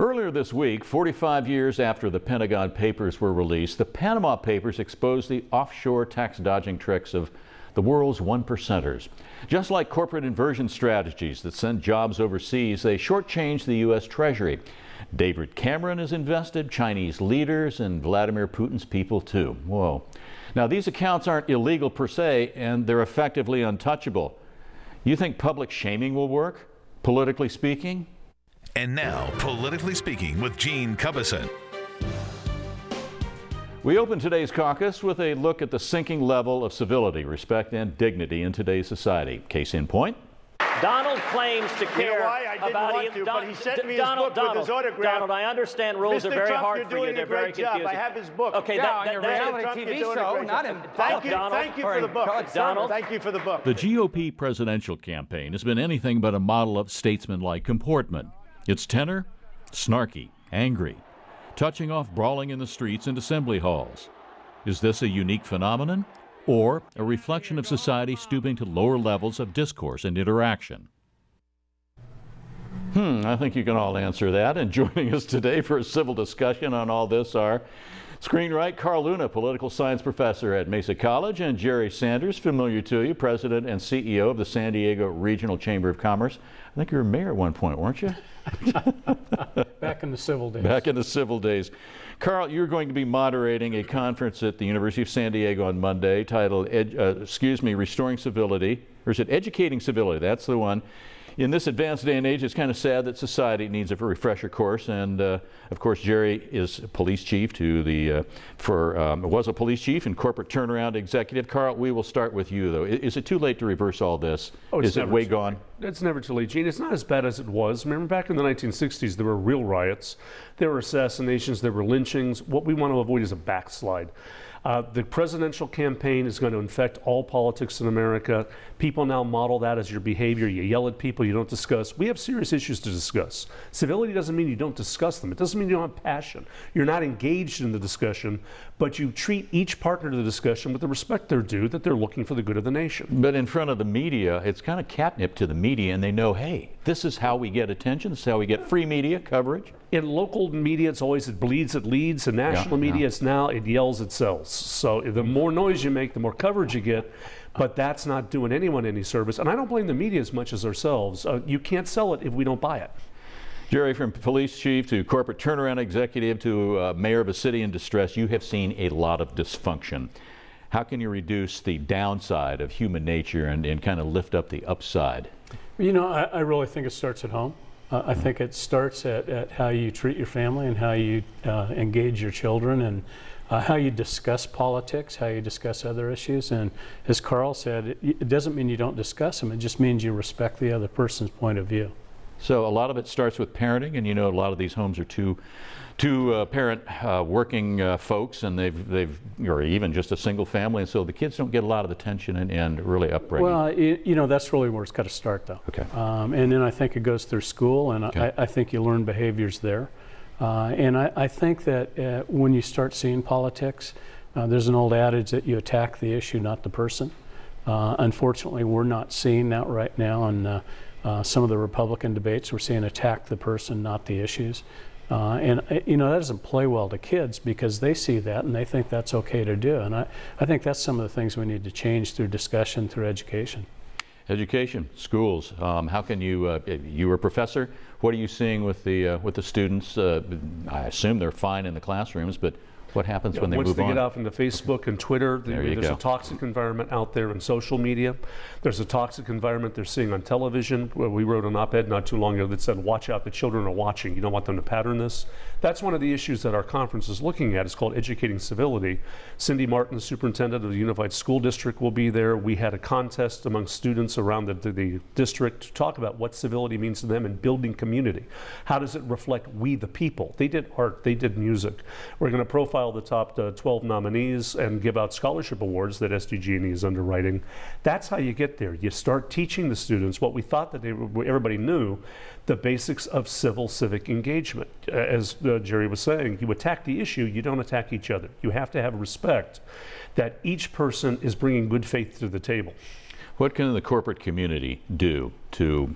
Earlier this week, 45 years after the Pentagon Papers were released, the Panama Papers exposed the offshore tax dodging tricks of the world's one-percenters. Just like corporate inversion strategies that send jobs overseas, they shortchange the U.S. Treasury. David Cameron has invested Chinese leaders and Vladimir Putin's people too. Whoa. Now, these accounts aren't illegal per se, and they're effectively untouchable. You think public shaming will work, politically speaking? And now, Politically Speaking with Gene Cubbison. We open today's caucus with a look at the sinking level of civility, respect, and dignity in today's society. Case in point. Donald claims to care about him, but he sent me his book with his autograph. Donald, I understand rules are very hard for you. They're very confusing. I have his book. Okay, on your reality TV show, not in Thank you for the book. Donald. Thank you for the book. The GOP presidential campaign has been anything but a model of statesmanlike comportment. Its tenor? Snarky, angry, touching off brawling in the streets and assembly halls. Is this a unique phenomenon, or a reflection of society stooping to lower levels of discourse and interaction? I think you can all answer that. And joining us today for a civil discussion on all this are screenwriter Carl Luna, political science professor at Mesa College, and Jerry Sanders, familiar to you, president and CEO of the San Diego Regional Chamber of Commerce. I think you were mayor at one point, weren't you? Back in the civil days. Back in the civil days. Carl, you're going to be moderating a conference at the University of San Diego on Monday titled, Restoring Civility, or is it Educating Civility? That's the one. In this advanced day and age, it's kind of sad that society needs a refresher course. And of course, Jerry is police chief was a police chief and corporate turnaround executive. Carl, we will start with you, though. Is it too late to reverse all this? Is it way gone? It's never too late, Gene. It's not as bad as it was. Remember, back in the 1960s, there were real riots, there were assassinations, there were lynchings. What we want to avoid is a backslide. The presidential campaign is going to infect all politics in America. People now model that as your behavior. You yell at people, you don't discuss. We have serious issues to discuss. Civility doesn't mean you don't discuss them. It doesn't mean you don't have passion. You're not engaged in the discussion, but you treat each partner to the discussion with the respect they're due, that they're looking for the good of the nation. But in front of the media, it's kind of catnip to the media, and they know, hey, this is how we get attention. This is how we get free media coverage. In local media, it's always it bleeds, it leads. In national media, it's now it yells, it sells. So the more noise you make, the more coverage you get. But that's not doing anyone any service. And I don't blame the media as much as ourselves. You can't sell it if we don't buy it. Jerry, from police chief to corporate turnaround executive to mayor of a city in distress, you have seen a lot of dysfunction. How can you reduce the downside of human nature and kind of lift up the upside? You know, I really think it starts at home. I think it starts at how you treat your family and how you engage your children and how you discuss politics, how you discuss other issues. And as Carl said, it doesn't mean you don't discuss them. It just means you respect the other person's point of view. So a lot of it starts with parenting, and you know a lot of these homes are two parent working folks, and they've or even just a single family, and so the kids don't get a lot of attention and really upbringing. Well, you know, that's really where it's got to start, though. Okay. And then I think it goes through school, and okay. I think you learn behaviors there. And I think that when you start seeing politics, there's an old adage that you attack the issue, not the person. Unfortunately, we're not seeing that right now in some of the Republican debates. We're seeing attack the person, not the issues. And you know, that doesn't play well to kids because they see that and they think that's okay to do. And I think that's some of the things we need to change through discussion, through education. Education, schools. How can you? You were a professor. What are you seeing with the students? I assume they're fine in the classrooms, but what happens when they move on? Once they get off into Facebook and Twitter, there's a toxic environment out there in social media. There's a toxic environment they're seeing on television. We wrote an op-ed not too long ago that said, watch out, the children are watching. You don't want them to pattern this. That's one of the issues that our conference is looking at. It's called Educating Civility. Cindy Martin, the superintendent of the Unified School District, will be there. We had a contest among students around the district to talk about what civility means to them and building community. How does it reflect we the people? They did art, they did music. We're going to profile the top 12 nominees and give out scholarship awards that SDG&E is underwriting. That's how you get there. You start teaching the students what we thought that everybody knew, the basics of civic engagement. As Jerry was saying, you attack the issue, you don't attack each other. You have to have respect that each person is bringing good faith to the table. What can the corporate community do to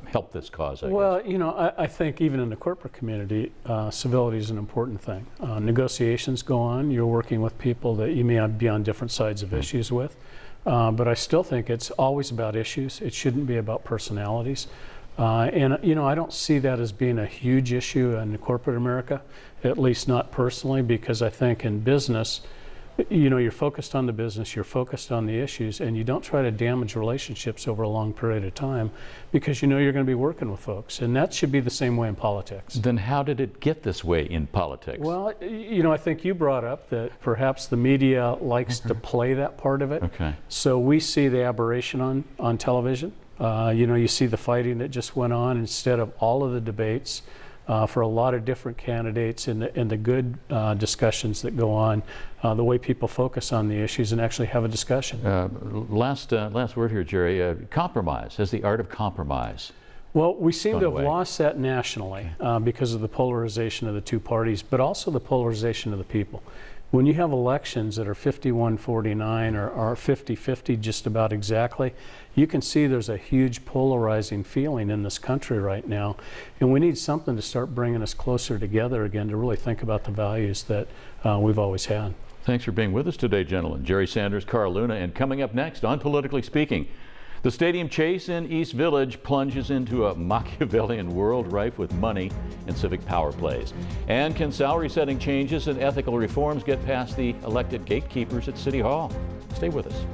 help this cause, I guess? Well, you know, I think even in the corporate community, civility is an important thing. Negotiations go on. You're working with people that you may be on different sides of issues with. But I still think it's always about issues. It shouldn't be about personalities. And, you know, I don't see that as being a huge issue in corporate America, at least not personally, because I think in business, you know, you're focused on the business, you're focused on the issues, and you don't try to damage relationships over a long period of time because you know you're going to be working with folks. And that should be the same way in politics. Then how did it get this way in politics? Well, you know, I think you brought up that perhaps the media likes to play that part of it. Okay. So we see the aberration on television. You know, you see the fighting that just went on instead of all of the debates for a lot of different candidates and the good discussions that go on, the way people focus on the issues and actually have a discussion. Last word here, Jerry. Compromise. Has the art of compromise? Well, we seem to have away? lost that nationally because of the polarization of the two parties, but also the polarization of the people. When you have elections that are 51-49 or 50-50 just about exactly, you can see there's a huge polarizing feeling in this country right now. And we need something to start bringing us closer together again to really think about the values that we've always had. Thanks for being with us today, gentlemen. Jerry Sanders, Carl Luna, and coming up next on Politically Speaking, the stadium chase in East Village plunges into a Machiavellian world rife with money and civic power plays. And can salary setting changes and ethical reforms get past the elected gatekeepers at City Hall? Stay with us.